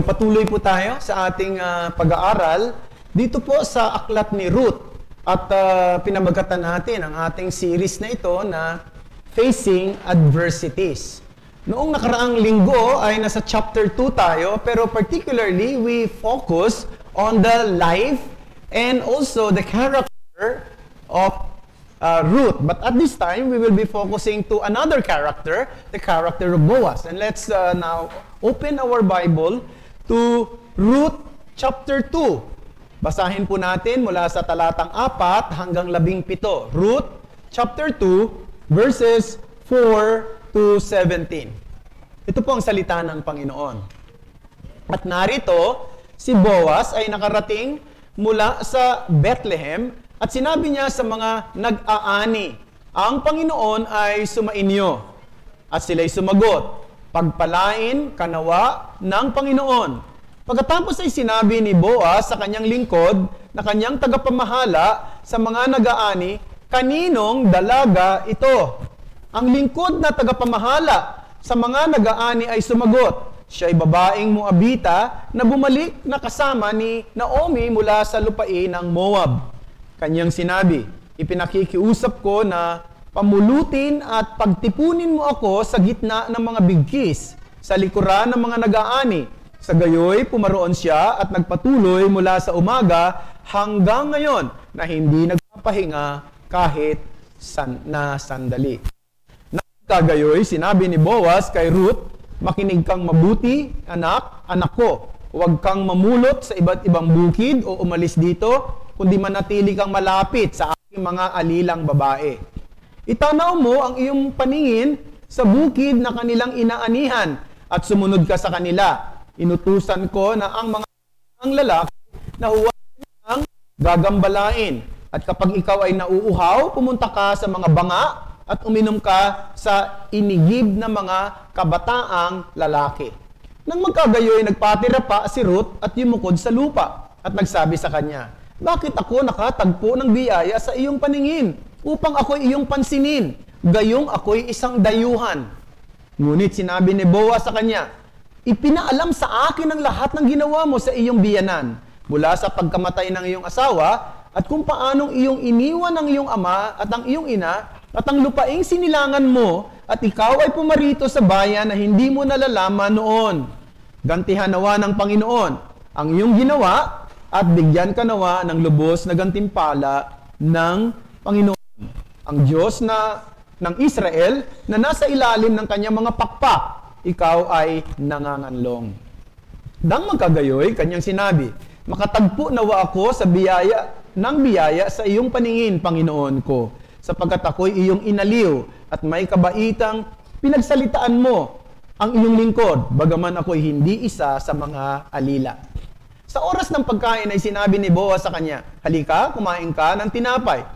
Magpatuloy po tayo sa ating pag-aaral dito po sa aklat ni Ruth. At pinamagatan natin ang ating series na ito na Facing Adversities. Noong nakaraang linggo ay nasa chapter 2 tayo, pero particularly we focus on the life and also the character of Ruth. But at this time, we will be focusing to another character, the character of Boaz. And let's now open our Bible to Ruth chapter 2. Basahin po natin mula sa talatang 4 hanggang 17. Ruth chapter 2, verses 4 to 17. Ito po ang salita ng Panginoon. At narito, si Boaz ay nakarating mula sa Bethlehem at sinabi niya sa mga nag-aani, ang Panginoon ay sumainyo. At sila'y sumagot, pagpalain kanawa ng Panginoon. Pagkatapos ay sinabi ni Boaz sa kanyang lingkod na kanyang tagapamahala sa mga nag-aani, kaninong dalaga ito? Ang lingkod na tagapamahala sa mga nag-aani ay sumagot, siya'y babaeng Moabita na bumalik na kasama ni Naomi mula sa lupain ng Moab. Kanyang sinabi, ipinakikiusap ko na pamulutin at pagtipunin mo ako sa gitna ng mga bigkis, sa likuran ng mga nag-aani. Sa gayoy, pumaroon siya at nagpatuloy mula sa umaga hanggang ngayon na hindi nagpapahinga kahit na sandali. Nagkagayoy, sinabi ni Boaz kay Ruth, makinig kang mabuti, anak ko. Huwag kang mamulot sa iba't ibang bukid o umalis dito, kundi manatili kang malapit sa aking mga alilang babae. Itanaw mo ang iyong paningin sa bukid na kanilang inaanihan at sumunod ka sa kanila. Inutusan ko na ang mga lalaki na huwag nang gagambalain. At kapag ikaw ay nauuhaw, pumunta ka sa mga banga at uminom ka sa inigib na mga kabataang lalaki. Nang magkagayoy, nagpatira pa si Ruth at yumukod sa lupa at nagsabi sa kanya, bakit ako nakatagpo ng biyaya sa iyong paningin upang ako'y iyong pansinin, gayong ako'y isang dayuhan? Ngunit sinabi ni Boaz sa kanya, ipinaalam sa akin ang lahat ng ginawa mo sa iyong biyanan, mula sa pagkamatay ng iyong asawa, at kung paanong iyong iniwan ang iyong ama at ang iyong ina, at ang lupaing sinilangan mo, at ikaw ay pumarito sa bayan na hindi mo nalalaman noon. Gantihan nawa ng Panginoon ang iyong ginawa, at bigyan ka nawa ng lubos na gantimpala ng Panginoon. Ang Diyos ng Israel na nasa ilalim ng kanyang mga pakpak, ikaw ay nanganganlong. Dang magkagayoy, kanyang sinabi, makatagpo nawa ako sa biyaya sa iyong paningin, Panginoon ko, sapagkat ako'y iyong inaliw at may kabaitang pinagsalitaan mo ang iyong lingkod, bagaman ako'y hindi isa sa mga alila. Sa oras ng pagkain ay sinabi ni Boaz sa kanya, halika, kumain ka ng tinapay.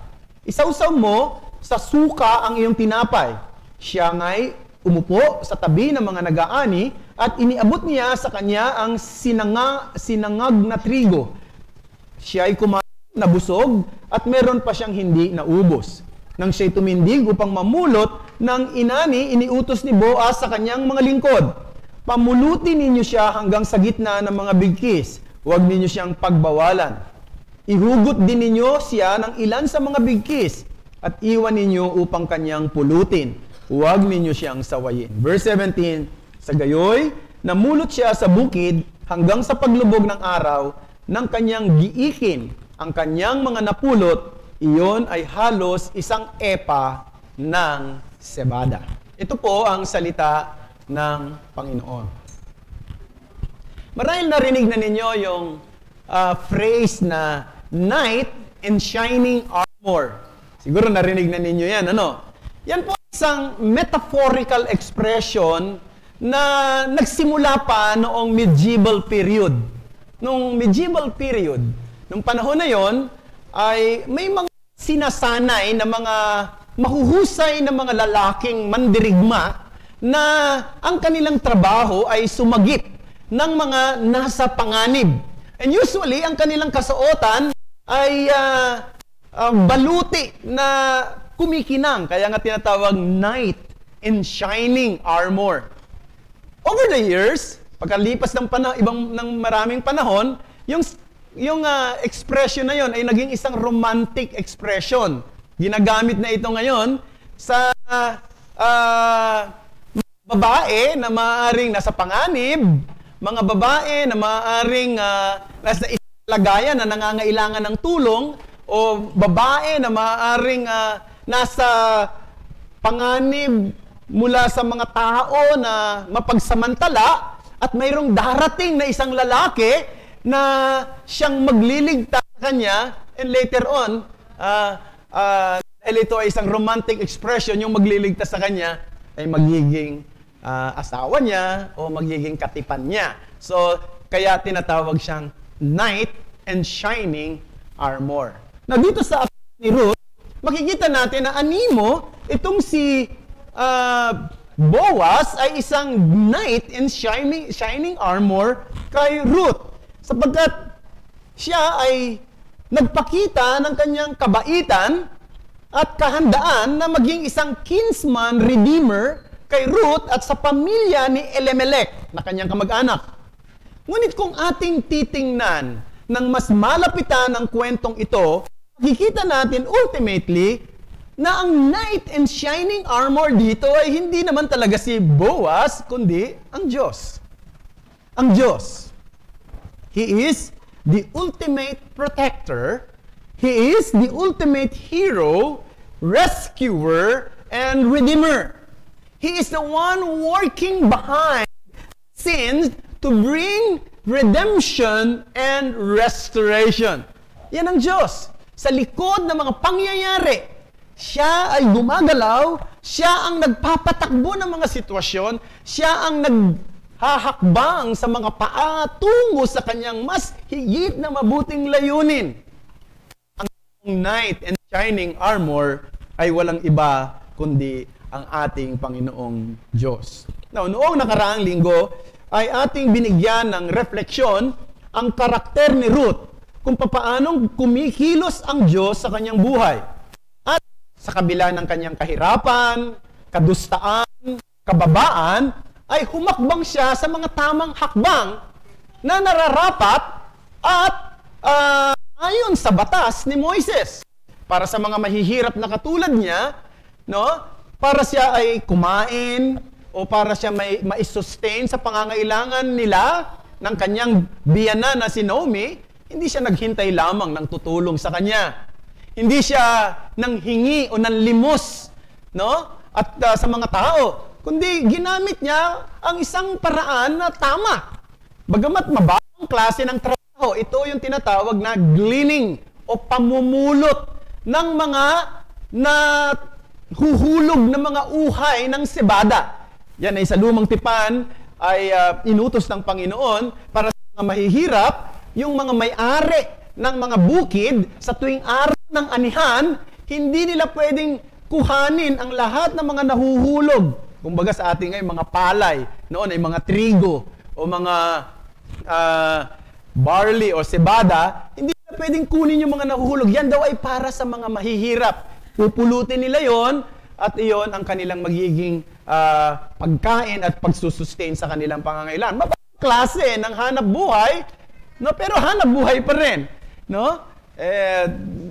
Isawsaw mo sa suka ang iyong tinapay. Siya nga'y umupo sa tabi ng mga nag-aani at iniabot niya sa kanya ang sinangag na trigo. Siya ay kumain, nabusog, at meron pa siyang hindi naubos. Nang siya'y tumindig upang mamulot ng inani, iniutos ni Boaz sa kanyang mga lingkod, pamulutin ninyo siya hanggang sa gitna ng mga bigkis. Huwag ninyo siyang pagbawalan. Ihugot din ninyo siya ng ilan sa mga bigkis at iwan ninyo upang kanyang pulutin. Huwag ninyo siyang sawayin. Verse 17, sa gayoy, namulot siya sa bukid hanggang sa paglubog ng araw ng kanyang giikin. Ang kanyang mga napulot, iyon ay halos 1 epa ng sebada. Ito po ang salita ng Panginoon. Marahil narinig na ninyo yung phrase na knight in shining armor. Siguro narinig na ninyo yan, ano? Yan po isang metaphorical expression na nagsimula pa noong medieval period. Noong medieval period, nung panahon na yon, ay may mga sinasanay na mga mahuhusay na mga lalaking mandirigma na ang kanilang trabaho ay sumagip ng mga nasa panganib. And usually, ang kanilang kasuotan ay baluti na kumikinang. Kaya nga tinatawag knight in shining armor. Over the years, Pagkalipas ng maraming panahon, yung expression na yon ay naging isang romantic expression. Ginagamit na ito ngayon sa babae na maaaring nasa panganib, mga babae na maaaring nasa isang lagayan na nangangailangan ng tulong, o babae na maaaring nasa panganib mula sa mga tao na mapagsamantala, at mayroong darating na isang lalaki na siyang magliligtas sa kanya, and later on, dahil ito ay isang romantic expression, yung magliligtas sa kanya ay magiging asawa niya o magiging katipan niya. So, kaya tinatawag siyang knight in shining armor. Na dito sa aklat ni Ruth, makikita natin na animo, itong si Boaz ay isang knight in shining armor kay Ruth. Sapagkat siya ay nagpakita ng kanyang kabaitan at kahandaan na maging isang kinsman redeemer kay Ruth at sa pamilya ni Elimelech na kanyang kamag-anak. Ngunit kung ating titingnan ng mas malapitan ang kwentong ito, makikita natin ultimately na ang knight in shining armor dito ay hindi naman talaga si Boaz, kundi ang Diyos. Ang Diyos. He is the ultimate protector. He is the ultimate hero, rescuer, and redeemer. He is the one working behind sins to bring redemption and restoration. Yan ang Diyos. Sa likod ng mga pangyayari, siya ay gumagalaw, siya ang nagpapatakbo ng mga sitwasyon, siya ang naghahakbang sa mga paa tungo sa kanyang mas higit na mabuting layunin. Ang knight in shining armor ay walang iba kundi ang ating Panginoong Diyos. Now, noong nakaraang linggo ay ating binigyan ng refleksyon ang karakter ni Ruth kung paanong kumikilos ang Diyos sa kanyang buhay. At sa kabila ng kanyang kahirapan, kadustaan, kababaan, ay humakbang siya sa mga tamang hakbang na nararapat at ayon sa batas ni Moises. Para sa mga mahihirap na katulad niya, no? Para siya ay kumain o para siya ma-sustain sa pangangailangan nila ng kanyang biyanan na si Naomi, hindi siya naghintay lamang ng tutulong sa kanya. Hindi siya nanghingi o nanlimos, no? At sa mga tao, kundi ginamit niya ang isang paraan na tama. Bagamat mababang klase ng trabaho, ito yung tinatawag na gleaning o pamumulot ng mga huhulog na mga uhay ng sebada. Yan ay sa lumang tipan ay inutos ng Panginoon para sa mga mahihirap, yung mga may-ari ng mga bukid sa tuwing araw ng anihan, hindi nila pwedeng kuhanin ang lahat ng mga nahuhulog. Kumbaga sa ating ay mga palay, noon ay mga trigo o mga barley o cebada, hindi nila pwedeng kunin yung mga nahuhulog. Yan daw ay para sa mga mahihirap. Pupulutin nila yon at iyon ang kanilang magiging pagkain at pagsusustain sa kanilang pangangailangan. Mababang klase ng hanap buhay, no? Pero hanap buhay pa rin. No?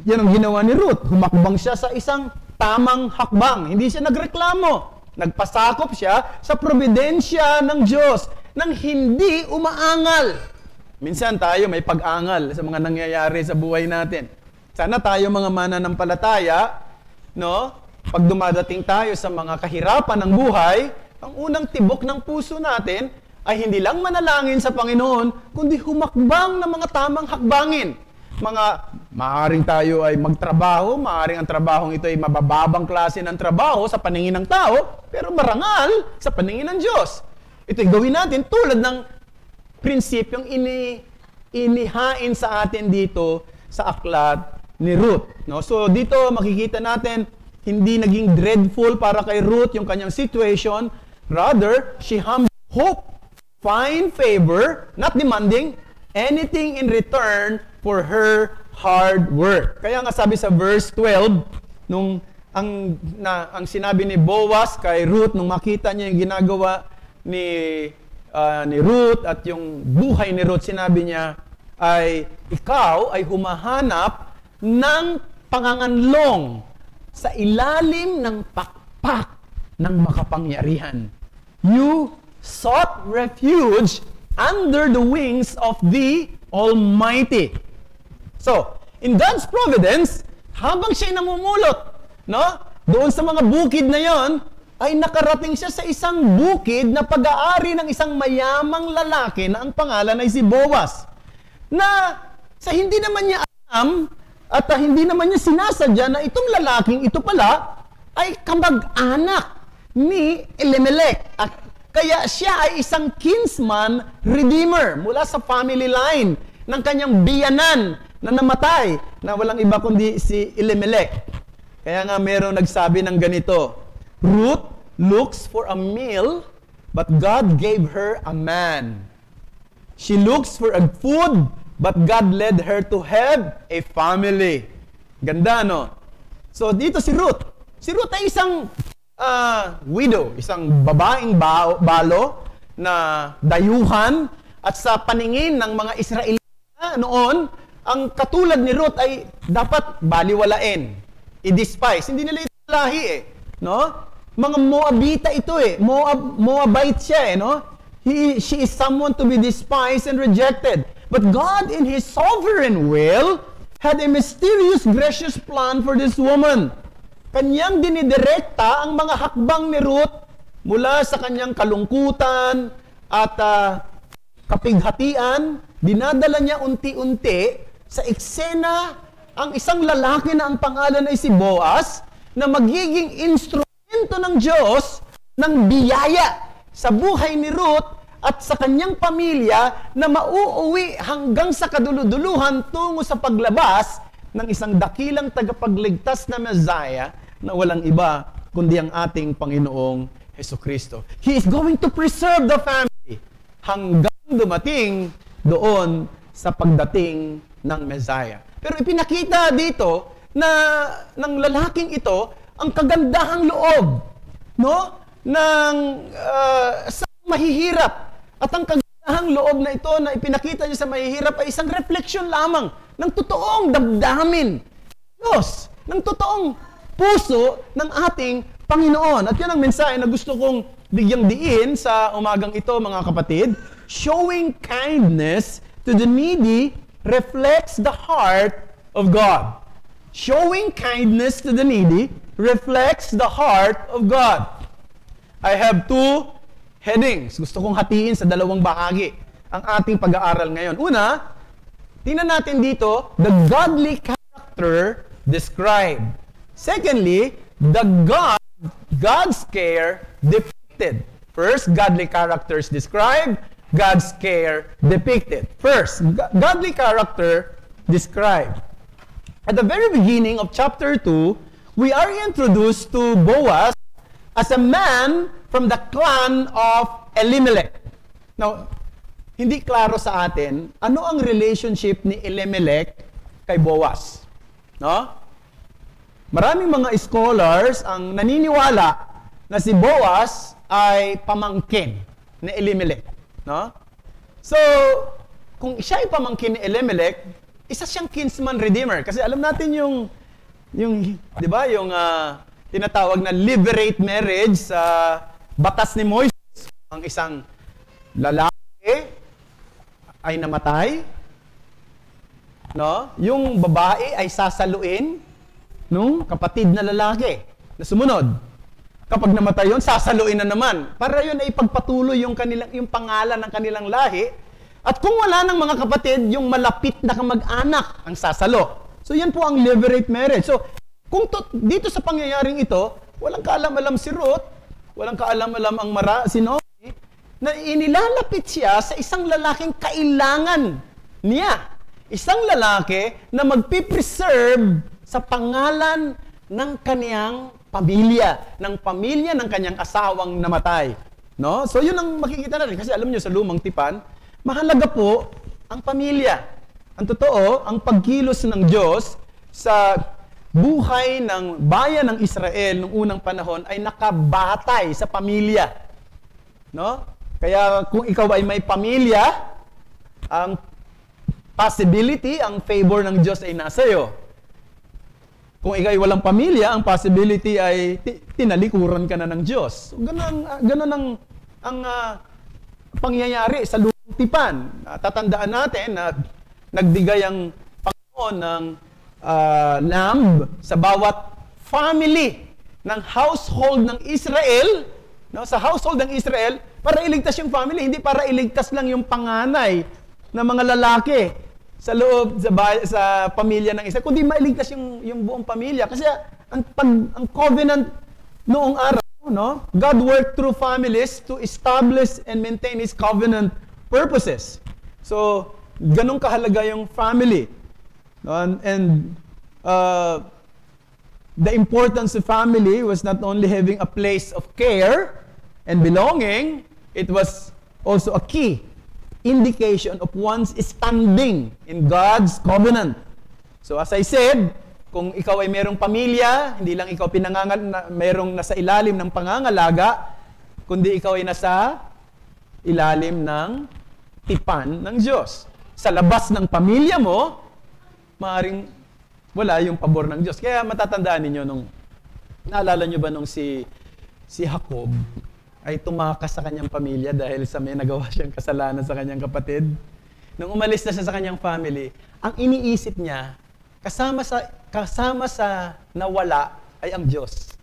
Yan ang ginawa ni Ruth. Humakbang siya sa isang tamang hakbang. Hindi siya nagreklamo. Nagpasakop siya sa probidensya ng Diyos nang hindi umaangal. Minsan tayo may pag-angal sa mga nangyayari sa buhay natin. Sana tayo mga mananampalataya, no? Pag dumadating tayo sa mga kahirapan ng buhay, ang unang tibok ng puso natin ay hindi lang manalangin sa Panginoon, kundi humakbang ng mga tamang hakbangin. Maaaring tayo ay magtrabaho, maaaring ang trabahong ito ay mabababang klase ng trabaho sa paningin ng tao, pero marangal sa paningin ng Diyos. Ito'y gawin natin tulad ng prinsipyong inihain sa atin dito sa aklat ni Ruth. No? So dito makikita natin, hindi naging dreadful para kay Ruth yung kanyang situation. Rather, she humbled hope, find favor, not demanding anything in return for her hard work. Kaya nga sabi sa verse 12, nung ang sinabi ni Boaz kay Ruth nung makita niya yung ginagawa ni Ruth at yung buhay ni Ruth, sinabi niya ay ikaw ay humahanap ng panganganlong sa ilalim ng pakpak ng makapangyarihan. You sought refuge under the wings of the Almighty. So, in God's providence, habang siya'y namumulot, no? Doon sa mga bukid na yon, ay nakarating siya sa isang bukid na pag-aari ng isang mayamang lalaki na ang pangalan ay si Boaz. Na sa hindi naman niya alam at hindi naman niya sinasadya na itong lalaking ito pala ay kamag-anak ni Elimelech. At kaya siya ay isang kinsman redeemer mula sa family line ng kanyang biyanan na namatay na walang iba kundi si Elimelech. Kaya nga meron nagsabi ng ganito, Ruth looks for a meal, but God gave her a man. She looks for a food, but God led her to have a family. Ganda, no? So, dito si Ruth. Si Ruth ay isang widow, isang babaeng balo na dayuhan at sa paningin ng mga Israelita noon, ang katulad ni Ruth ay dapat baliwalain, i-despise. Hindi nila ito lahi no? Mga Moabita ito Moabite siya no? She is someone to be despised and rejected. But God in His sovereign will had a mysterious, gracious plan for this woman. Kanyang dinidirekta ang mga hakbang ni Ruth mula sa kanyang kalungkutan at kapighatian. Dinadala niya unti-unti sa eksena ang isang lalaki na ang pangalan ay si Boaz na magiging instrumento ng Diyos ng biyaya sa buhay ni Ruth at sa kanyang pamilya na mauuwi hanggang sa kaduluduluhan tungo sa paglabas ng isang dakilang tagapagligtas na Messiah na walang iba kundi ang ating Panginoong Hesukristo. He is going to preserve the family hanggang dumating doon sa pagdating ng Messiah. Pero ipinakita dito na ng lalaking ito ang kagandahang loob, no? Ng sa mahihirap. At ang kagandahang loob na ito na ipinakita niya sa mahihirap ay isang refleksyon lamang ng totoong damdamin, Diyos, ng totoong puso ng ating Panginoon. At yan ang mensahe na gusto kong bigyang diin sa umagang ito, mga kapatid. Showing kindness to the needy reflects the heart of God. Showing kindness to the needy reflects the heart of God. I have two headings. Gusto kong hatiin sa dalawang bahagi ang ating pag-aaral ngayon. Una, tingnan natin dito, the godly character described. Secondly, God's care depicted. First, godly characters described. God's care depicted. First, godly character described. At the very beginning of chapter 2, we are introduced to Boaz as a man from the clan of Elimelech. Now, hindi klaro sa atin ano ang relationship ni Elimelech kay Boaz. No? Maraming mga scholars ang naniniwala na si Boaz ay pamangkin ni Elimelech. No? So, kung siya ay pamangkin ni Elimelech, isa siyang kinsman redeemer. Kasi alam natin yung 'di ba, yung tinatawag na liberate marriage sa batas ni Moises. Ang isang lalaki ay namatay, no? Yung babae ay sasaluin nung kapatid na lalaki na sumunod. Kapag namatay yun, sasaluin na naman. Para yun ay pagpatuloy yung pangalan ng kanilang lahi. At kung wala ng mga kapatid, yung malapit na kamag-anak ang sasalo. So yan po ang liberate marriage. So kung dito sa pangyayaring ito, walang kaalam-alam si Ruth, walang kaalam-alam ang si Naomi, na inilalapit siya sa isang lalaking kailangan niya. Isang lalaki na magpipreserve sa pangalan ng kaniyang pamilya, ng kanyang asawang namatay. No? So yun ang makikita natin. Kasi alam nyo, sa lumang tipan, mahalaga po ang pamilya. Ang totoo, ang pagkilos ng Diyos sa buhay ng bayan ng Israel noong unang panahon ay nakabatay sa pamilya. No? Kaya kung ikaw ay may pamilya, ang possibility, ang favor ng Diyos ay nasa iyo. Kung ikaw ay walang pamilya, ang possibility ay tinalikuran ka na ng Diyos. So, ganun ang pangyayari sa lumang tipan. Tatandaan natin na nagbigay ang Panginoon ng lamb sa bawat family ng household ng Israel, no? Sa household ng Israel, para iligtas yung family, hindi para iligtas lang yung panganay na mga lalaki sa loob, sa pamilya ng Israel, kundi mailigtas yung buong pamilya. Kasi ang covenant noong araw, no? God worked through families to establish and maintain His covenant purposes. So, ganun kahalaga yung family. And the importance of family was not only having a place of care and belonging, it was also a key indication of one's standing in God's covenant. So as I said, kung ikaw ay merong pamilya, hindi lang ikaw merong nasa ilalim ng pangangalaga, kundi ikaw ay nasa ilalim ng tipan ng Diyos. Sa labas ng pamilya mo, maaaring wala yung pabor ng Diyos. Kaya matatandaan ninyo naalala nyo ba nung si Jacob ay tumakas sa kanyang pamilya dahil sa may nagawa siyang kasalanan sa kanyang kapatid? Nung umalis na siya sa kanyang family, ang iniisip niya, kasama sa nawala ay ang Diyos.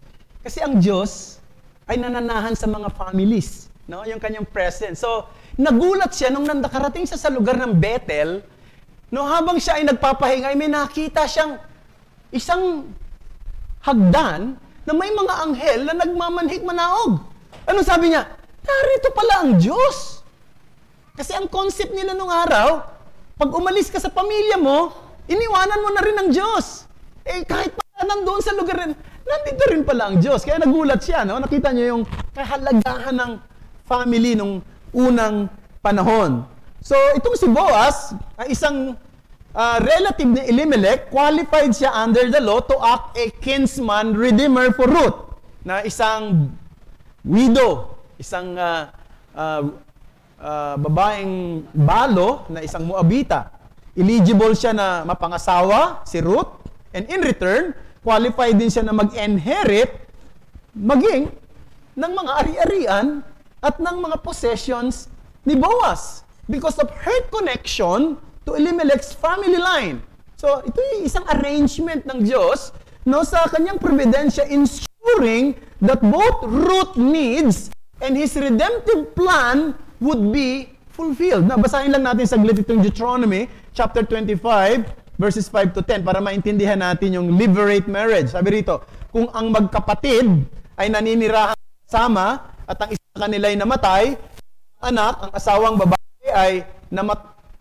Kasi ang Diyos ay nananahan sa mga families, no? Yung kanyang presence. So, nagulat siya nung nakarating siya sa lugar ng Bethel. No, habang siya ay nagpapahinga, may nakita siyang isang hagdan na may mga anghel na nagmamanhik manaog. Ano sabi niya? Narito pala ang Diyos. Kasi ang concept nila nung araw, pag umalis ka sa pamilya mo, iniwanan mo na rin ang Diyos. Kahit pa nandoon sa lugar rin, nandito rin pala ang Diyos. Kaya nagulat siya, no? Nakita niyo yung kahalagahan ng family nung unang panahon. So, itong si Boaz, ay isang relative ni Elimelech, qualified siya under the law to act a kinsman redeemer for Ruth, na isang widow, isang babaeng balo na isang Moabita. Eligible siya na mapangasawa, si Ruth, and in return, qualified din siya na mag-inherit, maging ng mga ari-arian at ng mga possessions ni Boaz because of her connection to Elimelech's family line. So, ito yung isang arrangement ng Diyos, no, sa kanyang providensya, ensuring that both Ruth needs and His redemptive plan would be fulfilled. Na, basahin lang natin saglit itong Deuteronomy chapter 25, verses 5 to 10 para maintindihan natin yung liberate marriage. Sabi rito, kung ang magkapatid ay naninirahan sama at ang isa kanila ay namatay, anak, ang asawang babae ay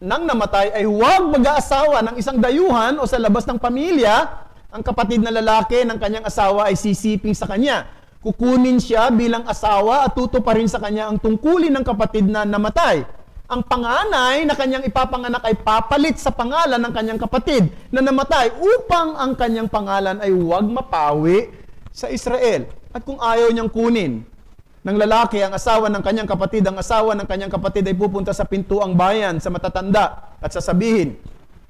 nang namatay ay huwag mag-aasawa ng isang dayuhan o sa labas ng pamilya, ang kapatid na lalaki ng kanyang asawa ay sisiping sa kanya. Kukunin siya bilang asawa at tutuparin sa kanya ang tungkulin ng kapatid na namatay. Ang panganay na kanyang ipapanganak ay papalit sa pangalan ng kanyang kapatid na namatay upang ang kanyang pangalan ay huwag mapawi sa Israel. At kung ayaw niyang kunin ng lalaki ang asawa ng kanyang kapatid, ang asawa ng kanyang kapatid ay pupunta sa pintuang bayan sa matatanda at sasabihin,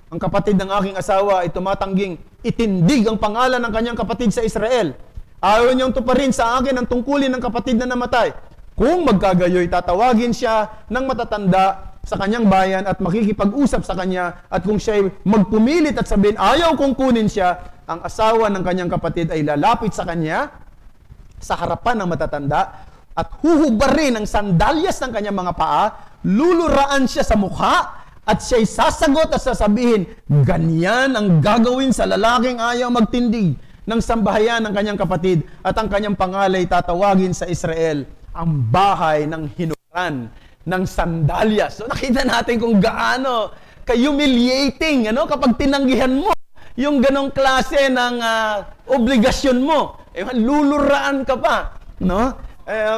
ang kapatid ng aking asawa ay tumatangging itindig ang pangalan ng kanyang kapatid sa Israel. Ayaw niyang tuparin sa akin ang tungkulin ng kapatid na namatay. Kung magkagayoy, tatawagin siya ng matatanda sa kanyang bayan at makikipag-usap sa kanya, at kung siya'y magpumilit at sabihin, ayaw kong kunin siya, ang asawa ng kanyang kapatid ay lalapit sa kanya sa harapan ng matatanda at huhubarin ang sandalyas ng kanyang mga paa, luluraan siya sa mukha, at siya'y sasagot at sasabihin, ganyan ang gagawin sa lalaking ayaw magtindig ng sambahayan ng kanyang kapatid, at ang kanyang pangalay tatawagin sa Israel, ang bahay ng hinuran ng sandalyas. So nakita natin kung gaano ka-humiliating, kapag tinanggihan mo yung ganong klase ng obligasyon mo. Luluraan ka pa, no?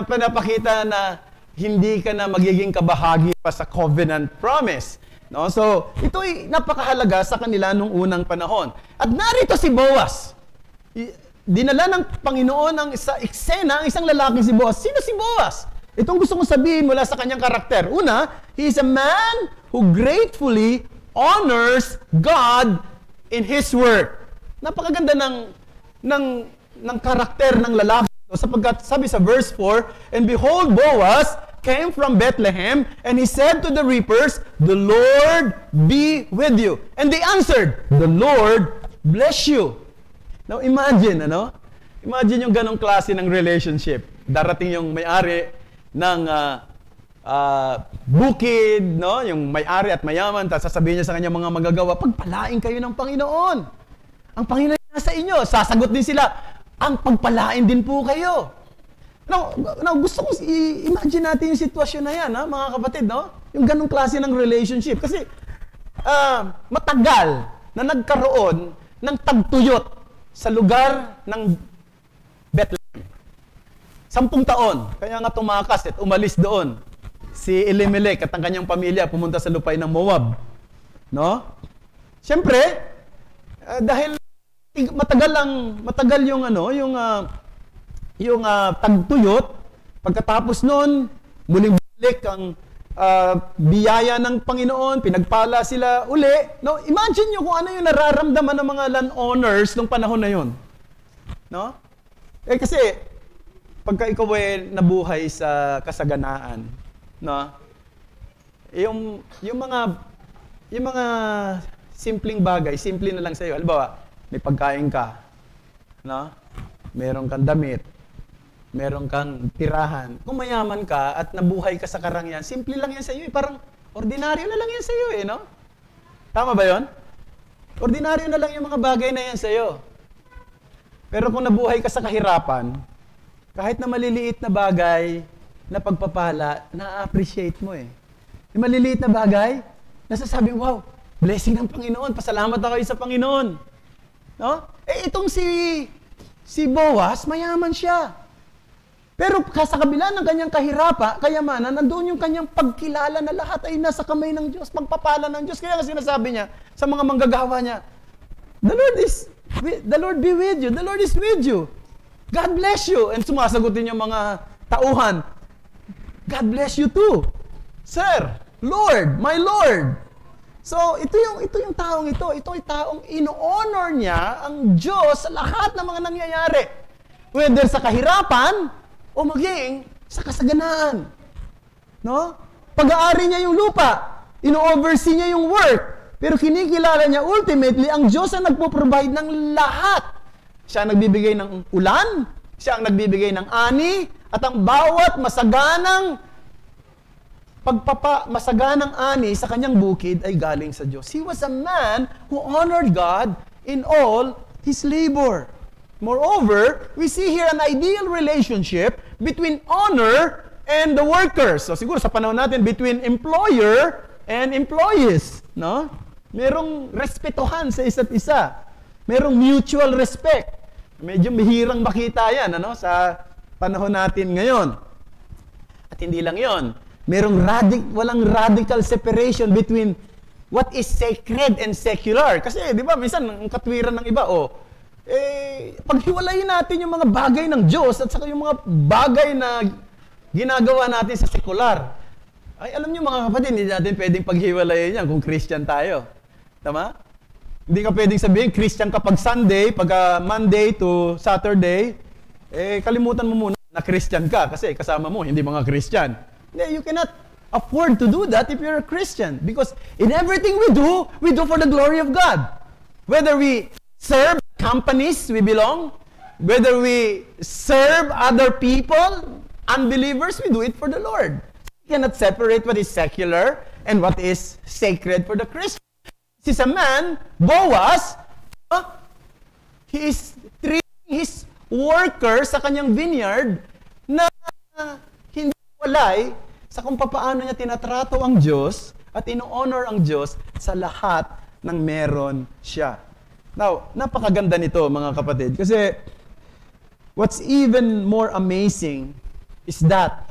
Pinapakita na hindi ka na magiging kabahagi pa sa covenant promise. No? So, ito ay napakahalaga sa kanila nung unang panahon. At narito si Boaz. Dinala ng Panginoon ang isang lalaki si Boaz. Sino si Boaz? Itong gusto kong sabihin mula sa kanyang karakter. Una, he is a man who gratefully honors God in His work. Napakaganda ng karakter ng lalaki. Sapagkat sabi sa verse 4, "And behold, Boaz came from Bethlehem, and he said to the reapers, The Lord be with you. And they answered, The Lord bless you." Now imagine, Imagine yung ganong klase ng relationship. Darating yung may-ari ng bukid, no? Yung may-ari at mayaman, tapos sasabihin niya sa kanya mga magagawa, pagpalain kayo ng Panginoon. Ang Panginoon nasa inyo. Sasagot din sila, ang pagpalain din po kayo. Now gusto kong i-imagine natin yung sitwasyon na yan, mga kapatid, no? Yung ganong klase ng relationship. Kasi matagal na nagkaroon ng tagtuyot sa lugar ng Bethlehem. 10 taon. Kaya nga tumakas at umalis doon si Elimelech at ang kanyang pamilya pumunta sa lupain ng Moab. No? Siyempre, dahil matagal yung tagtuyot, pagkatapos noon, muling balik ang biyaya ng Panginoon, pinagpala sila uli. No? Imagine nyo kung ano yung nararamdaman ng mga landowners nung panahon na yun. No? Kasi, pagka ikaw ay nabuhay sa kasaganaan, no? Yung mga simpleng bagay, simple na lang sa iyo. Halimbawa, may pagkain ka, no? Meron kang damit, meron kang tirahan. Kung mayaman ka at nabuhay ka sa karangyaan, simple lang yan sa iyo. Parang ordinaryo na lang yan sa iyo, no? Tama ba 'yon? Ordinaryo na lang yung mga bagay na yan sa iyo. Pero kung nabuhay ka sa kahirapan, kahit na maliliit na bagay na pagpapala, na-appreciate mo eh. Yung maliliit na bagay, nasasabi, wow, blessing ng Panginoon, pasalamat ako sa Panginoon. No? Itong si Boaz, mayaman siya. Pero sa kabila ng kanyang kayamanan, nandoon yung kanyang pagkilala na lahat ay nasa kamay ng Diyos, pagpapala ng Diyos. Kaya nga sinasabi niya sa mga manggagawa niya, The Lord be with you. The Lord is with you. God bless you. And sumasagutin yung mga tauhan, God bless you too. Sir, Lord, my Lord. So, ito yung taong ito. Ito ay taong ino-honor niya ang Diyos sa lahat ng mga nangyayari. Whether sa kahirapan o maging sa kasaganaan. No? Pag-aari niya yung lupa. Ino-oversee niya yung work. Pero kinikilala niya ultimately ang Diyos ang nagpo-provide ng lahat. Siya ang nagbibigay ng ulan, siya ang nagbibigay ng ani, at ang bawat masaganang ani sa kanyang bukid ay galing sa Diyos. He was a man who honored God in all his labor. Moreover, we see here an ideal relationship between honor and the workers. So siguro sa panahon natin, between employer and employees. No? Merong respetuhan sa isa't isa. Merong mutual respect. Medyo mahirang makita yan sa panahon natin ngayon. At hindi lang yon. Merong walang radical separation between what is sacred and secular. Kasi, di ba, minsan, ang katwiran ng iba, paghiwalayin natin yung mga bagay ng Diyos at saka yung mga bagay na ginagawa natin sa sekular. Ay, alam niyo mga kapatid, hindi natin pwedeng paghiwalayin yan kung Christian tayo. Tama? Hindi ka pwedeng sabihin, Christian ka pag Sunday, pag Monday to Saturday, kalimutan mo muna na Christian ka kasi kasama mo, hindi mga Christian. You cannot afford to do that if you're a Christian. Because in everything we do for the glory of God. Whether we serve companies we belong, whether we serve other people, unbelievers, we do it for the Lord. You cannot separate what is secular and what is sacred for the Christian. This is a man, Boaz, he is treating his workers sa kanyang vineyard na hindi walay sa kung paano niya tinatrato ang Diyos at ino-honor ang Diyos sa lahat ng meron siya. Now, napakaganda nito mga kapatid kasi what's even more amazing is that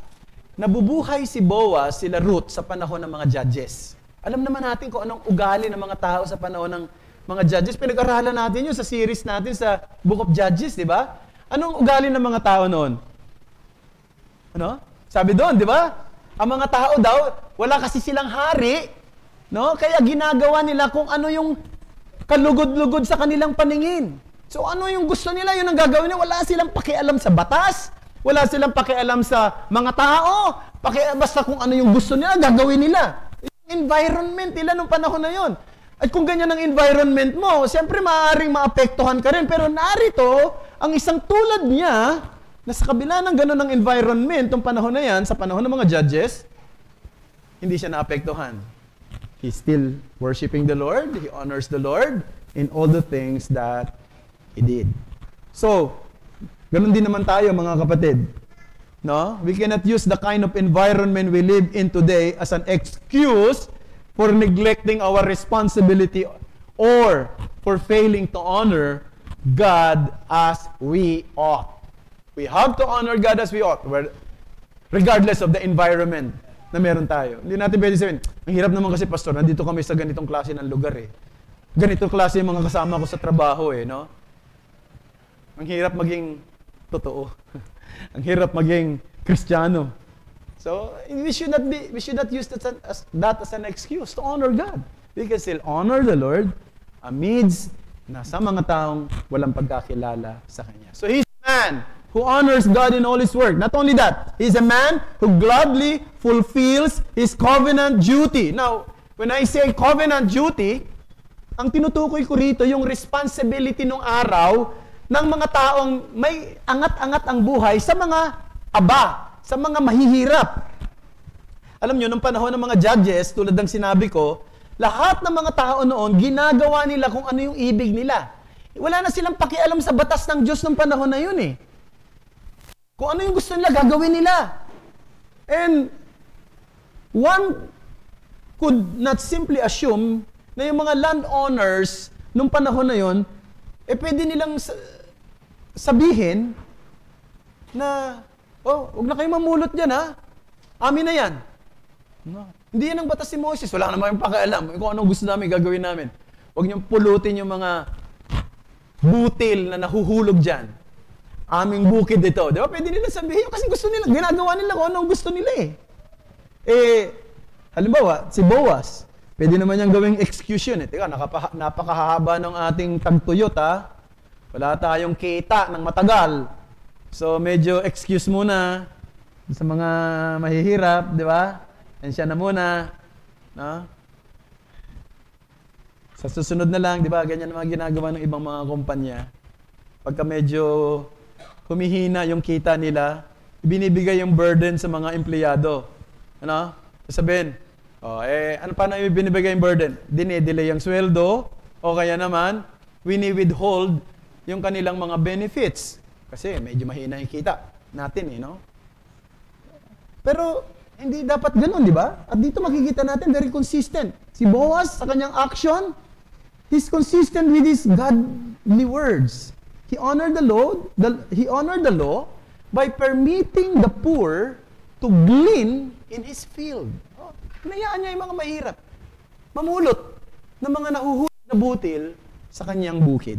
nabubuhay si Boaz, sila Ruth sa panahon ng mga judges. Alam naman natin kung anong ugali ng mga tao sa panahon ng mga judges. Pinag-aralan natin yun sa series natin sa Book of Judges, di ba? Anong ugali ng mga tao noon? Sabi doon, di ba? Ang mga tao daw, wala kasi silang hari, no? Kaya ginagawa nila kung ano yung kalugod-lugod sa kanilang paningin. So ano yung gusto nila, yun ang gagawin nila. Wala silang pakialam sa batas, wala silang pakialam sa mga tao, basta kung ano yung gusto nila, gagawin nila. Yung environment nila nung panahon na yun. At kung ganyan ang environment mo, siyempre maaaring maapektuhan ka rin. Pero narito, ang isang tulad niya, na sa kabila ng gano'n ng environment, nung panahon na yan, sa panahon ng mga judges, hindi siya naapektuhan. He's still worshiping the Lord. He honors the Lord in all the things that he did. So, ganun din naman tayo, mga kapatid. No? We cannot use the kind of environment we live in today as an excuse for neglecting our responsibility or for failing to honor God as we ought. We have to honor God as we ought, regardless of the environment na meron tayo. Hindi natin pwede sabihin, ang hirap naman kasi, pastor, nandito kami sa ganitong klase ng lugar eh. Ganitong klase yung mga kasama ko sa trabaho eh, no? Ang hirap maging totoo. Ang hirap maging Kristiyano. So, we should not use that as an excuse to honor God. We can still honor the Lord amidst na sa mga taong walang pagkakilala sa Kanya. So, he's a man who honors God in all his work. Not only that, he's a man who gladly fulfills his covenant duty. Now, when I say covenant duty, ang tinutukoy ko rito yung responsibility ng araw ng mga taong may angat-angat ang buhay sa mga aba, sa mga mahihirap. Alam nyo, nung panahon ng mga judges, tulad ng sinabi ko, lahat ng mga tao noon, ginagawa nila kung ano yung ibig nila. Wala na silang pakialam sa batas ng Diyos nung panahon na yun eh. Kung ano yung gusto nila, gagawin nila. And one could not simply assume na yung mga landowners nung panahon na yun, pwede nilang sabihin na, huwag na kayong mamulot dyan, ha? Amin na yan. No. Hindi yan ang batas ni Moses. Wala naman yung pakialam. Kung anong gusto namin, gagawin namin. Huwag niyong pulutin yung mga butil na nahuhulog dyan. Aming bukid ito. Di ba? Pwede nila sabihin. Kasi gusto nila, ginagawa nila kung anong gusto nila eh. Halimbawa, si Boaz, pwede naman niyang gawing excuse yun. Teka, napakahaba ng ating tagtuyot, ha? Wala tayong kita ng matagal. So, medyo excuse muna sa mga mahihirap, di ba? Siya na muna. No? Sa susunod na lang, di ba? Ganyan ang mga ginagawa ng ibang mga kumpanya. Pagka medyo humihina yung kita nila, ibinibigay yung burden sa mga empleyado. Ano? Sabihin, paano yung binibigay yung burden? Dine-delay ang sweldo, o kaya naman, withhold yung kanilang mga benefits. Kasi medyo mahina yung kita natin, no? Pero, hindi dapat ganun, di ba? At dito makikita natin, very consistent. Si Boaz, sa kanyang action, he's consistent with his godly words. He honored the law by permitting the poor to glean in his field. Hinayaan niya yung mga mahirap. Mamulot ng mga nahuhulog na butil sa kanyang bukid.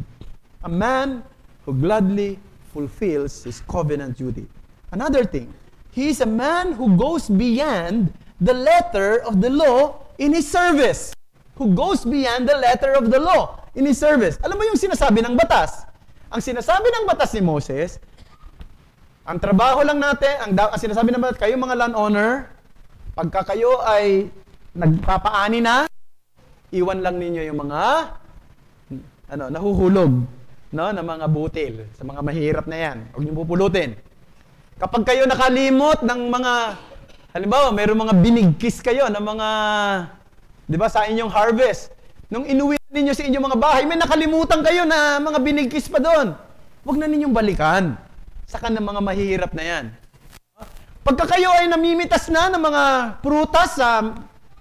A man who gladly fulfills his covenant duty. Another thing, he is a man who goes beyond the letter of the law in his service. Who goes beyond the letter of the law in his service. Alam mo yung sinasabi ng batas? Ang sinasabi ng batas ni Moses, ang trabaho lang natin, ang sinasabi ng batas, kayo mga landowner, pagka kayo ay nagpapaani na, iwan lang ninyo yung mga nahuhulog, no, na mga butil, sa mga mahirap na yan. Huwag niyo pupulutin. Kapag kayo nakalimot ng mga, halimbawa, mayroong mga binigkis kayo ng mga, di ba, sa inyong harvest. Nung inuwi ninyo sa inyong mga bahay, may nakalimutan kayo na mga binigkis pa doon. Huwag na ninyong balikan sa kanang mga mahihirap na yan. Pagka kayo ay namimitas na ng mga prutas sa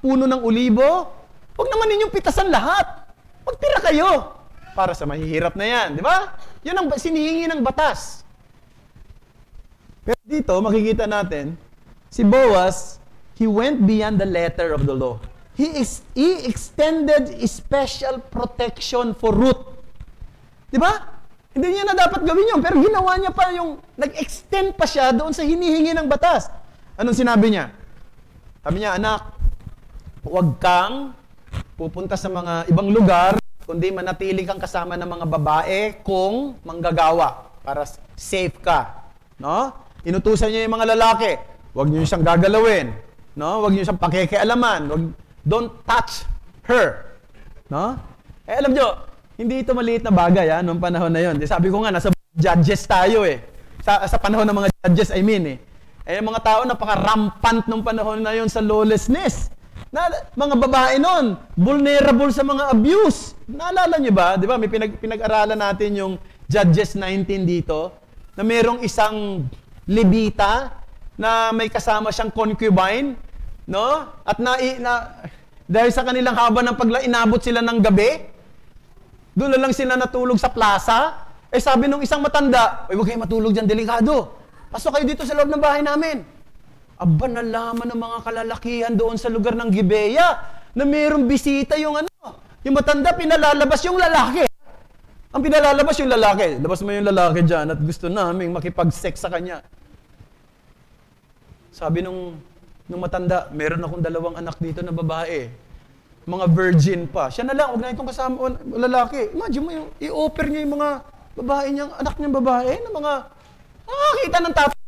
puno ng olibo, huwag naman ninyong pitasan lahat. Magtira kayo para sa mahihirap na yan. Di ba? Yun ang sinihingi ng batas. Pero dito, makikita natin, si Boaz, he went beyond the letter of the law. He extended special protection for Ruth. Di ba? Hindi niya na dapat gawin yun, pero ginawa niya pa yung, nag-extend pa siya doon sa hinihingi ng batas. Anong sinabi niya? Sabi niya, anak, huwag kang pupunta sa mga ibang lugar, kundi manatili kang kasama ng mga babae kung manggagawa para safe ka. No? Inutusan niya yung mga lalaki, huwag niyo siyang gagalawin. No? Huwag niyo siyang pakikialaman. Don't touch her. No? Alam niyo, hindi ito maliit na bagay noong panahon na yon. Sabi ko nga, nasa judges tayo eh. Sa panahon ng mga judges, I mean eh. Yung mga tao napaka-rampant nung panahon na yon sa lawlessness. Mga babae noon, vulnerable sa mga abuse. Naalala niyo ba? Di ba? May pinag-aralan natin yung Judges 19 dito, na merong isang Levita na may kasama siyang concubine, no? At dahil sa kanilang haba ng inabot sila ng gabi, doon na lang sila natulog sa plaza. Sabi nung isang matanda, huwag kayo matulog dyan, delikado. Pasok kayo dito sa loob ng bahay namin. Aba, nalaman ng mga kalalakihan doon sa lugar ng Gibeya na mayroong bisita yung matanda, pinalalabas yung lalaki. Ang pinalalabas yung lalaki. Labas mo yung lalaki dyan at gusto naming makipag-sex sa kanya. Sabi nung matanda, meron akong 2 anak dito na babae. Mga virgin pa. Siya na lang, huwag na itong kasama lalaki. Imagine mo yung i-offer niya yung mga babae niyang, anak niyang babae na mga nakakita ng tapos.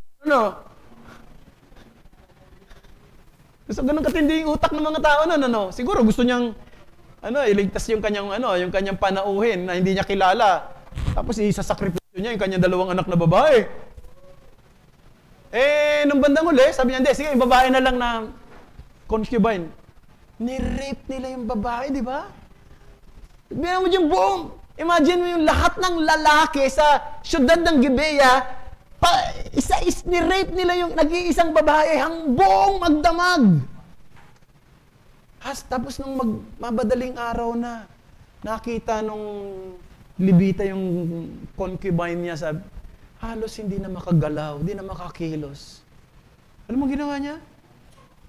So, ganun katindi yung utak ng mga tao Siguro gusto niyang iligtas yung kanyang panauhin na hindi niya kilala. Tapos isasakripisyo niya yung kanyang 2 anak na babae. Nung bandang huli, sabi niya, hindi, sige, yung babae na lang na concubine. Ni-rape nila yung babae, di ba? Bigyan mo yung buong, imagine mo yung lahat ng lalaki sa syudad ng Gibeya, ni-rape nila yung nag-iisang babae hang buong magdamag. Tapos nung mabadaling araw na, nakita nung Levita yung concubine niya, halos hindi na makagalaw, hindi na makakilos. Ano mo ginawa niya?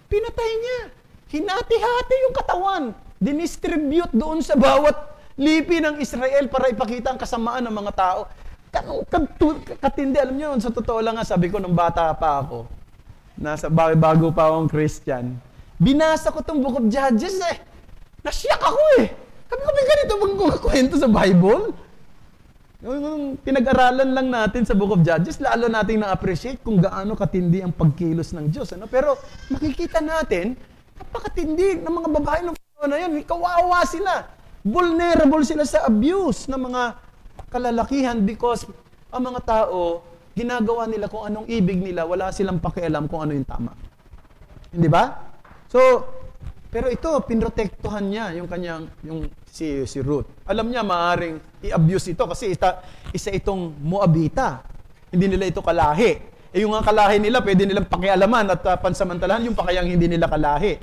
Pinatay niya. Hinati-hati yung katawan. Dinistribute doon sa bawat lipi ng Israel para ipakita ang kasamaan ng mga tao. Katindi, alam niyo, sa totoo lang sabi ko nung bata pa ako, bago pa akong Christian, binasa ko itong Book of Judges Nasyak ako Sabi ko, may ganito bang kwento sa Bible? Yung pinag-aralan lang natin sa Book of Judges, lalo nating na-appreciate kung gaano katindi ang pagkilos ng Diyos. Pero makikita natin, napakatindi ng mga babae ng panahon na yun. Kawawa sila. Vulnerable sila sa abuse ng mga kalalakihan because ang mga tao, ginagawa nila kung anong ibig nila, wala silang pakialam kung ano yung tama. Hindi ba? So, pero ito, pinrotektuhan niya si Ruth. Alam niya, maaring i-abuse ito kasi isa itong Moabita. Hindi nila ito kalahi. Yung nga kalahi nila, pwede nilang pakialaman at pansamantalahan yung pakayang hindi nila kalahi.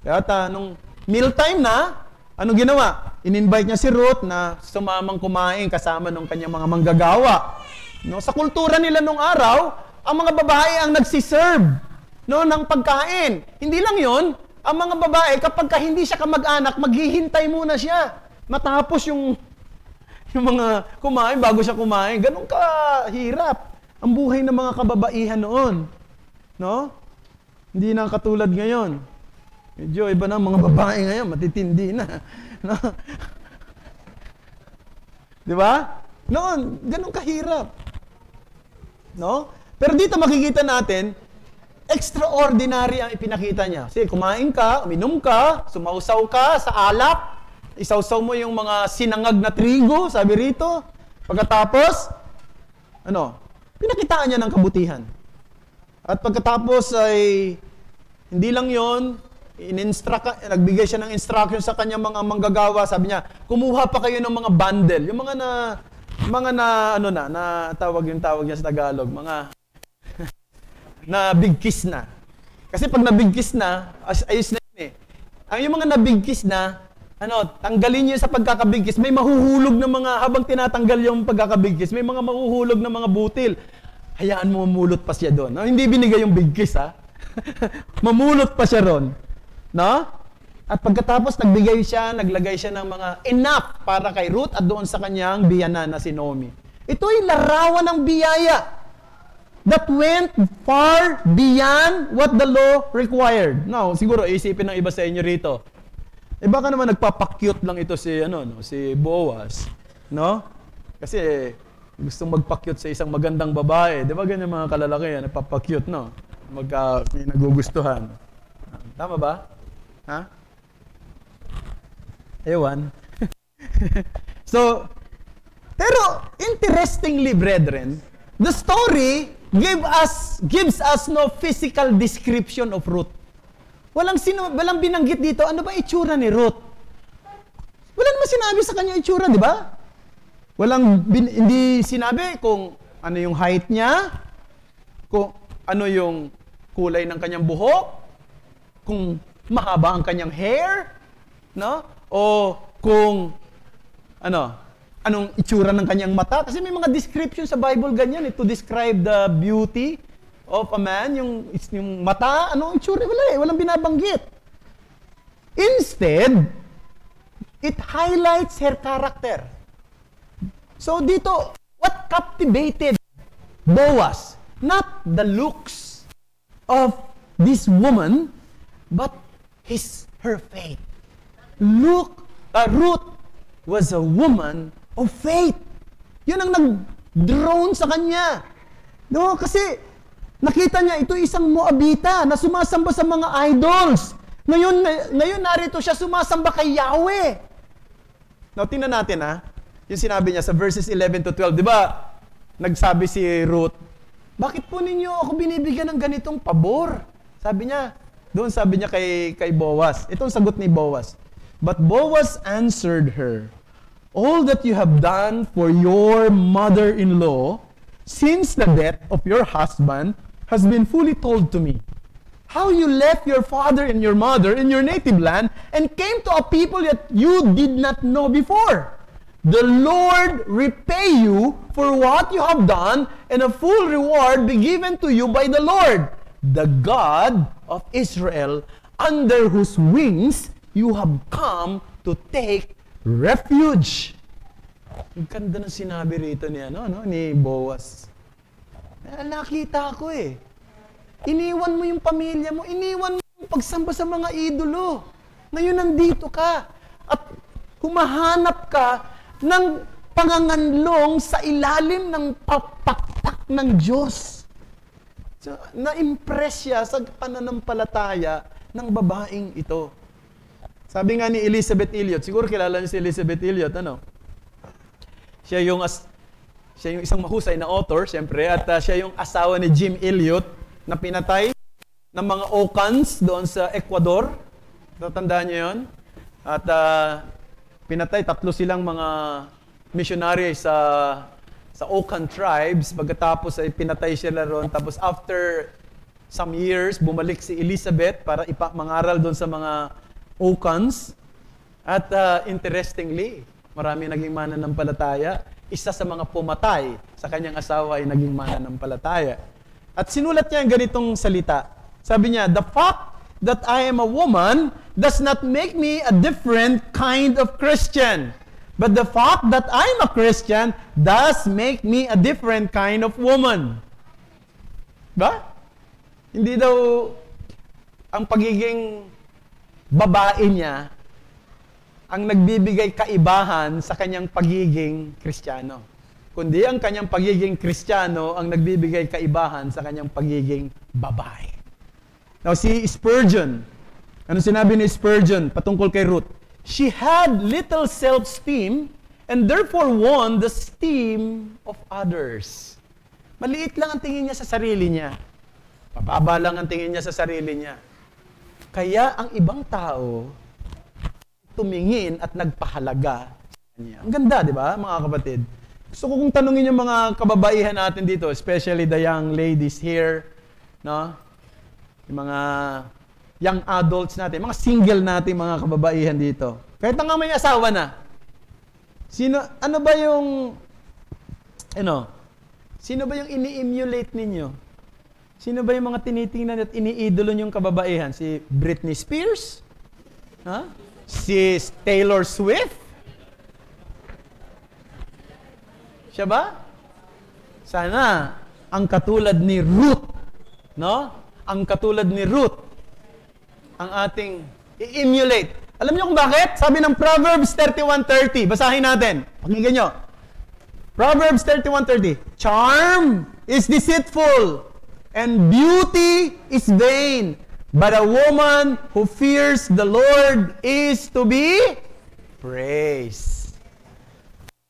Kaya nung mealtime na, anong ginawa? In-invite niya si Ruth na sumamang kumain kasama ng kanyang mga manggagawa. Sa kultura nila nung araw, ang mga babae ang nagsiserve ng pagkain. Hindi lang yon, ang mga babae, kapag hindi siya kamag-anak, maghihintay muna siya. Matapos yung mga kumain, bago siya kumain. Ganun kahirap ang buhay ng mga kababaihan noon. No? Hindi na katulad ngayon. Medyo iba na ang mga babae ngayon, matitindi na. No? Di ba? Noon, ganun kahirap. No? Pero dito makikita natin, extraordinary ang ipinakita niya. Kasi kumain ka, uminom ka, sumausaw ka sa alak, isawsaw mo yung mga sinangag na trigo, sabi rito. Pagkatapos, pinakitaan niya ng kabutihan. At pagkatapos ay, hindi lang yon, nagbigay siya ng instruction sa kanyang mga manggagawa. Sabi niya, kumuha pa kayo ng mga bundle. Yung tawag niya sa Tagalog, na bigkis na. Kasi pag nabigkis na, ayos na yun yung mga nabigkis na, tanggalin niyo sa pagkakabigkis, may mahuhulog na habang tinatanggal yung pagkakabigkis, may mga mahuhulog na mga butil. Hayaan mo mamulot pa siya doon. Hindi binigay yung bigkis, mamulot pa siya ron. No? At pagkatapos, naglagay siya ng mga enough para kay Ruth at doon sa kanyang biyanan na si Naomi. Ito ay larawan ng biyaya. that went far beyond what the law required. Now, siguro isipin ng iba sa inyo rito. Baka naman nagpapakyut lang ito si si Boaz, no? Kasi gustong magpakyut sa isang magandang babae. 'Di ba ganyan mga kalalaki, nagpapakyut, no? May nagugustuhan. Tama ba? Ha? Ewan. So, pero interestingly, brethren, the story gives us no physical description of Ruth. Walang binanggit dito, ano ba itsura ni Ruth? Wala naman sinabi sa kanya itsura, di ba? Hindi sinabi kung ano yung height niya, kung ano yung kulay ng kanyang buhok, kung mahaba ang kanyang hair, no? O kung anong itsura ng kanyang mata. Kasi may mga description sa Bible ganyan, to describe the beauty of a man, yung mata, anong itsura, walang binabanggit. Instead, it highlights her character. So dito, what captivated Boaz? Not the looks of this woman, but her faith. Ruth was a woman of faith. Yun ang nag-drone sa kanya. No, kasi nakita niya, ito isang Moabita na sumasamba sa mga idols. Ngayon narito siya sumasamba kay Yahweh. Now, tingnan natin yung sinabi niya sa verses 11 to 12. Di ba, nagsabi si Ruth, bakit po ninyo ako binibigyan ng ganitong pabor? Sabi niya kay Boaz. Itong sagot ni Boaz. But Boaz answered her, all that you have done for your mother-in-law since the death of your husband has been fully told to me. How you left your father and your mother in your native land and came to a people that you did not know before. The Lord repay you for what you have done, and a full reward be given to you by the Lord, the God of Israel, under whose wings you have come to take refuge. Ang ganda ng sinabi rito ni Boaz. Nakita ko Iniwan mo yung pamilya mo, iniwan mo yung pagsamba sa mga idolo. Ngayon nandito ka at humahanap ka ng panganganlong sa ilalim ng pakpak ng Diyos. So, na-impress siya sa pananampalataya ng babaeng ito. Sabi nga ni Elizabeth Elliot, siguro kilala niyo si Elizabeth Elliot, Siya yung isang mahusay na author, siyempre, at siya yung asawa ni Jim Elliot na pinatay ng mga Okans doon sa Ecuador. Tatandaan niyo yun? At pinatay, 3 silang mga missionary sa Okan tribes. Pagkatapos ay pinatay sila roon. Tapos after some years, bumalik si Elizabeth para mangaral doon sa mga Okans. At interestingly, marami naging mananampalataya. Isa sa mga pumatay sa kanyang asawa ay naging mananampalataya. At sinulat niya ang ganitong salita. Sabi niya, the fact that I am a woman does not make me a different kind of Christian. But the fact that I'm a Christian does make me a different kind of woman. Ba? Hindi daw ang pagiging babae niya ang nagbibigay kaibahan sa kanyang pagiging Kristiyano. Kundi ang kanyang pagiging Kristiyano ang nagbibigay kaibahan sa kanyang pagiging babae. Now, si Spurgeon, ano sinabi ni Spurgeon patungkol kay Ruth? She had little self-esteem and therefore won the esteem of others. Maliit lang ang tingin niya sa sarili niya. Pababa lang ang tingin niya sa sarili niya. Kaya ang ibang tao tumingin at nagpahalaga sa kanya. Ang ganda, di ba, mga kapatid? Gusto ko kung tanungin yung mga kababaihan natin dito, especially the young ladies here, no? Yung mga young adults natin, mga single natin, mga kababaihan dito. Kahit na nga may asawa na. Ano ba yung ini-emulate ninyo? Sino ba yung mga tinitingnan at iniidolo niyong kababaihan? Si Britney Spears? Si Taylor Swift? Siya ba? Sana. ang katulad ni Ruth. No? Ang katulad ni Ruth. Ang ating i-emulate. Alam niyo kung bakit? Sabi ng Proverbs 31:30. Basahin natin. Pakinggan niyo. Proverbs 31:30. Charm is deceitful, and beauty is vain. But a woman who fears the Lord is to be praised.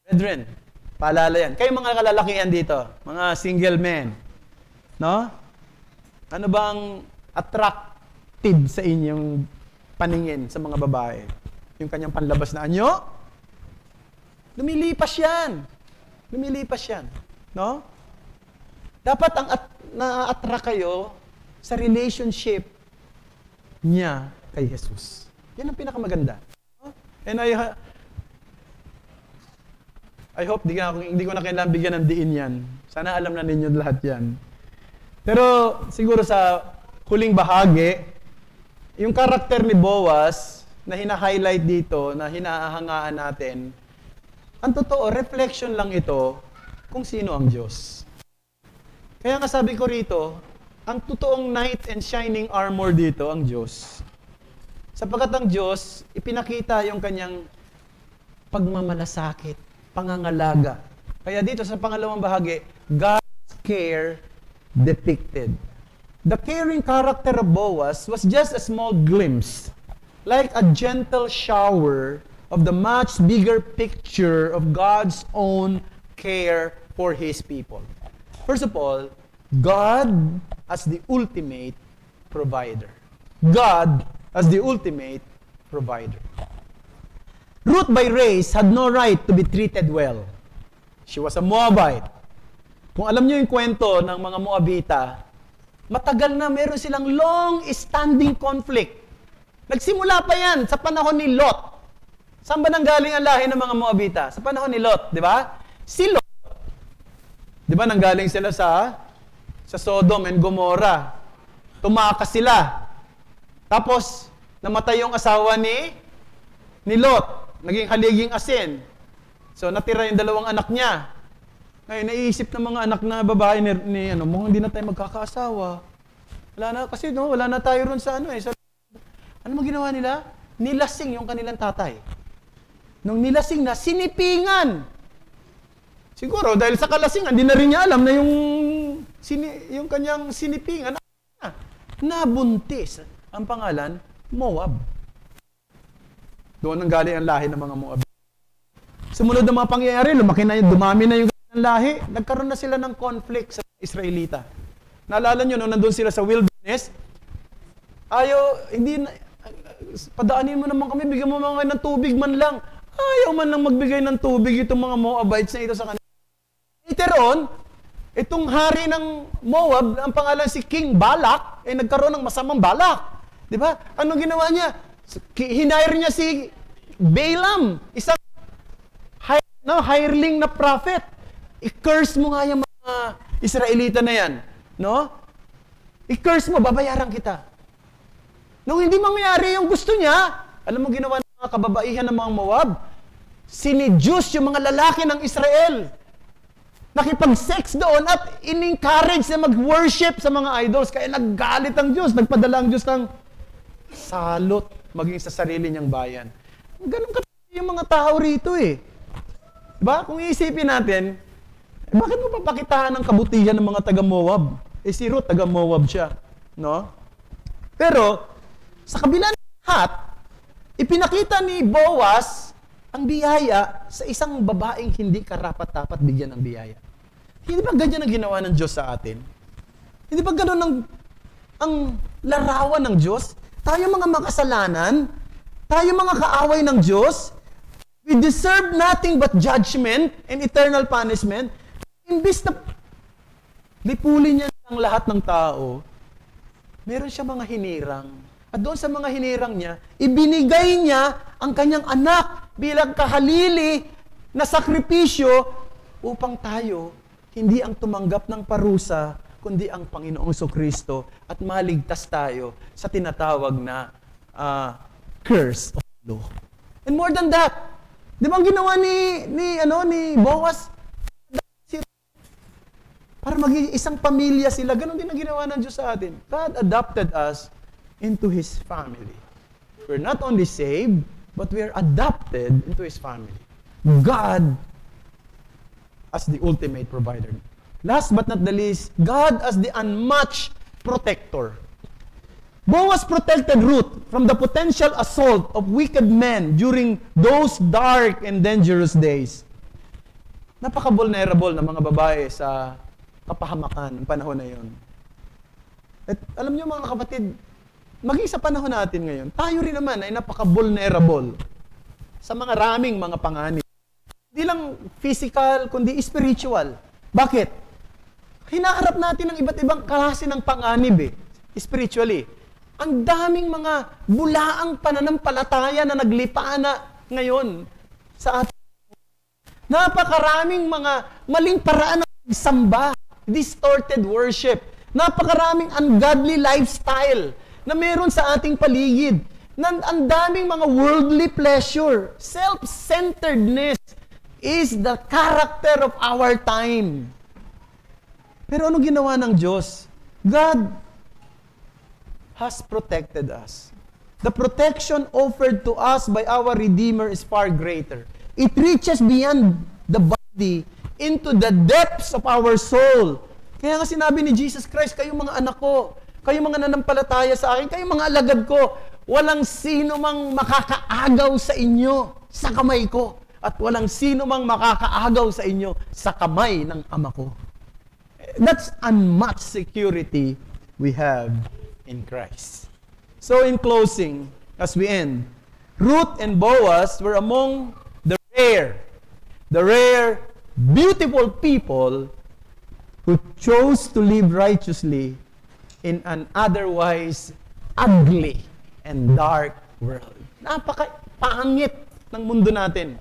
Brethren, paalala yan. Kayo mga kalalakihan dito, mga single men, no? Ano bang attractive sa inyong paningin sa mga babae? Yung kanyang panlabas na anyo? Lumilipas yan. Lumilipas yan. No? Dapat ang na-attract kayo sa relationship niya kay Jesus. Yan ang pinakamaganda. No? And I hope hindi ko na kailangan bigyan ng diin yan. Sana alam na ninyo lahat yan. Pero siguro sa huling bahagi, yung karakter ni Boaz na hina-highlight dito, na hinahangaan natin, ang totoo, reflection lang ito kung sino ang Diyos. Kaya nga sabi ko rito, ang totoong knight and shining armor dito, ang Diyos. Sapagkat ang Diyos, ipinakita yung kanyang pagmamalasakit, pangangalaga. Kaya dito sa pangalawang bahagi, God's care depicted. The caring character of Boaz was just a small glimpse, like a gentle shower of the much bigger picture of God's own care for His people. First of all, God as the ultimate provider. God as the ultimate provider. Ruth by race had no right to be treated well. She was a Moabite. Kung alam niyo yung kwento ng mga Moabita, matagal na meron silang long-standing conflict. Nagsimula pa yan sa panahon ni Lot. Saan ba nanggaling ang lahi ng mga Moabita? Sa panahon ni Lot, di ba? Si Lot, di ba nanggaling sila sa Sodom and Gomorrah. Tumakas sila. Tapos, namatay yung asawa ni Lot. Naging haliging asin. So, natira yung dalawang anak niya. Ngayon, naiisip ng mga anak na babae mukhang hindi na tayo magkakaasawa. Wala na, kasi wala na tayo ron sa ano mo ginawa nila? Nilasing yung kanilang tatay. Nung nilasing na, sinipingan. Siguro, dahil sa kalasingan, hindi na rin niya alam na yung kanyang sinipingan, nabuntis. Ang pangalan, Moab. Doon ang galing ang lahi ng mga Moab. Sumunod ng mga pangyayari, dumami na yung lahi. Nagkaroon na sila ng conflict sa Israelita. Naalala nyo, nung nandun sila sa wilderness, padaanin mo naman kami, bigyan mo mga ng tubig man lang. Ayaw man lang magbigay ng tubig itong mga Moabites na ito sa kanila. Later on, itong hari ng Moab, ang pangalan si King Balak, nagkaroon ng masamang balak. Di ba? Anong ginawa niya? Hinire niya si Balaam, isang hireling na prophet. I-curse mo nga yung mga Israelita na yan. No? I-curse mo, babayaran kita. Nung hindi mangyari yung gusto niya, alam mo ginawa ng mga kababaihan ng mga Moab? Sinidyus yung mga lalaki ng Israel. Nakipag-sex doon at in-encourage na mag-worship sa mga idols. Kaya naggalit ang Diyos. Nagpadala ang Diyos ng salot maging sa sarili niyang bayan. Ganun ka yung mga tao rito Diba? Kung iisipin natin, bakit mo papakitaan ng kabutihan ng mga taga-Moab? Si Ruth, taga-Moab siya. No? Pero, sa kabila ng lahat, ipinakita ni Boaz ang biyaya sa isang babaeng hindi karapat-dapat bigyan ng biyaya. Hindi ba ganyan ang ginawa ng Diyos sa atin? Hindi ba gano'n ang larawan ng Diyos? Tayo mga makasalanan, tayo mga kaaway ng Diyos, we deserve nothing but judgment and eternal punishment. Imbis na lipulin niya ang lahat ng tao, meron siya mga hinirang. At doon sa mga hinirang niya, ibinigay niya ang kanyang anak bilang kahalili na sakripisyo upang tayo hindi ang tumanggap ng parusa, kundi ang Panginoong Kristo at maligtas tayo sa tinatawag na curse of law. And more than that, di ba ang ginawa ni Boaz? Para maging isang pamilya sila. Ganon din ang ginawa ng Diyos sa atin. God adopted us into His family. We're not only saved, but we are adopted into His family. God as the ultimate provider. Last but not the least, God as the unmatched protector. Boaz protected Ruth from the potential assault of wicked men during those dark and dangerous days. Napaka-vulnerable na mga babae sa kapahamakan ng panahon na yon. At alam niyo mga kapatid, maging sa panahon natin ngayon, tayo rin naman ay napaka-vulnerable sa mga raming mga panganib. Hindi lang physical, kundi spiritual. Bakit? Hinaharap natin ang iba't ibang klase ng panganib spiritually. Ang daming mga bulaang pananampalataya na naglipana ngayon sa atin. Napakaraming mga maling paraan ng samba, distorted worship. Napakaraming ungodly lifestyle na meron sa ating paligid. Ang daming mga worldly pleasure. Self-centeredness is the character of our time. Pero ano ginawa ng Diyos? God has protected us. The protection offered to us by our Redeemer is far greater. It reaches beyond the body into the depths of our soul. Kaya nga sinabi ni Jesus Christ, kayong mga anak ko, kayong mga nanampalataya sa akin, kayong mga alagad ko, walang sino mang makakaagaw sa inyo sa kamay ko. At walang sino mang makakaagaw sa inyo sa kamay ng Ama ko. That's unmatched security we have in Christ. So in closing, as we end, Ruth and Boaz were among the rare, beautiful people who chose to live righteously in an otherwise ugly and dark world. Napaka-pangit ng mundo natin.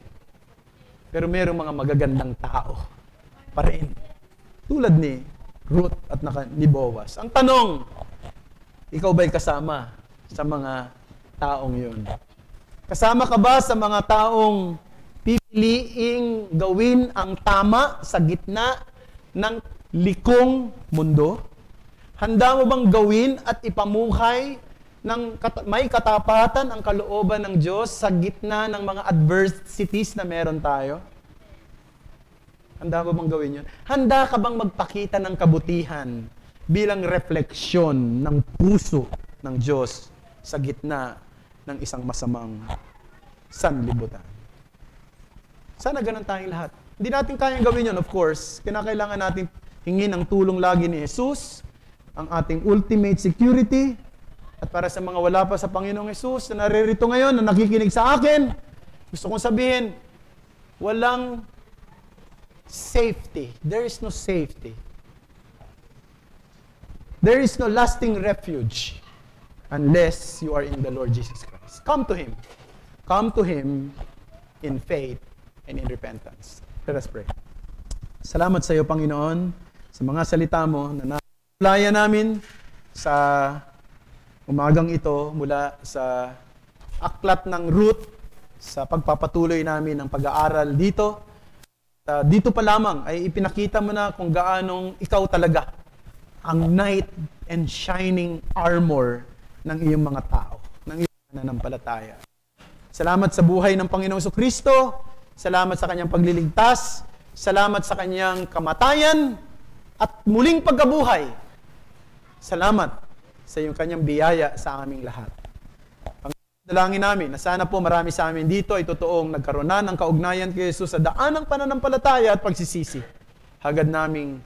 Pero mayroong mga magagandang tao pa rin. Tulad ni Ruth at ni Boaz. Ang tanong, ikaw ba'y kasama sa mga taong yun? Kasama ka ba sa mga taong pipiliing gawin ang tama sa gitna ng likong mundo? Handa mo bang gawin at ipamuhay ng may katapatan ang kalooban ng Diyos sa gitna ng mga adversities na meron tayo? Handa mo bang gawin yun? Handa ka bang magpakita ng kabutihan bilang refleksyon ng puso ng Diyos sa gitna ng isang masamang sanlibutan? Sana ganun tayong lahat. Hindi natin kayang gawin yun, of course. Kinakailangan natin hingin ang tulong lagi ni Jesus, ang ating ultimate security. At para sa mga wala pa sa Panginoong Jesus na naririto ngayon, na nakikinig sa akin, gusto kong sabihin, walang safety. There is no safety. There is no lasting refuge unless you are in the Lord Jesus Christ. Come to Him. Come to Him in faith and in repentance. Let us pray. Salamat sa iyo, Panginoon, sa mga salita mo na napulaya namin sa umagang ito mula sa aklat ng Ruth sa pagpapatuloy namin ng pag-aaral dito. Dito pa lamang ay ipinakita mo na kung gaanong ikaw talaga ang knight and shining armor ng iyong mga tao, ng iyong nananampalataya. Salamat sa buhay ng Panginoong Kristo, salamat sa kanyang pagliligtas, salamat sa kanyang kamatayan, at muling pagkabuhay. Salamat sa iyong kanyang biyaya sa aming lahat. Dalangin namin na sana po marami sa amin dito ay totoong nagkaroon na ng kaugnayan kay Jesus sa daan ng pananampalataya at pagsisisi. Hagad naming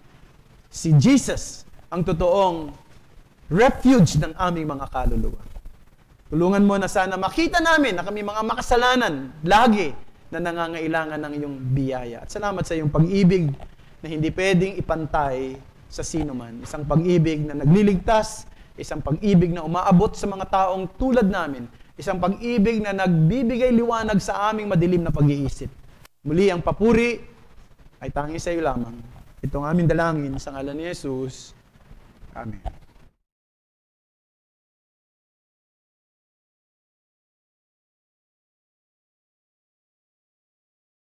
si Jesus ang totoong refuge ng aming mga kaluluwa. Tulungan mo na sana makita namin na kami mga makasalanan lagi na nangangailangan ng iyong biyaya. At salamat sa iyong pag-ibig na hindi pwedeng ipantay sa sino man. Isang pag-ibig na nagliligtas, isang pag-ibig na umaabot sa mga taong tulad namin, isang pag-ibig na nagbibigay liwanag sa aming madilim na pag-iisip. Muli ang papuri ay tanging sa iyo lamang. Itong aming dalangin sa ngalan ni Jesus. Amen.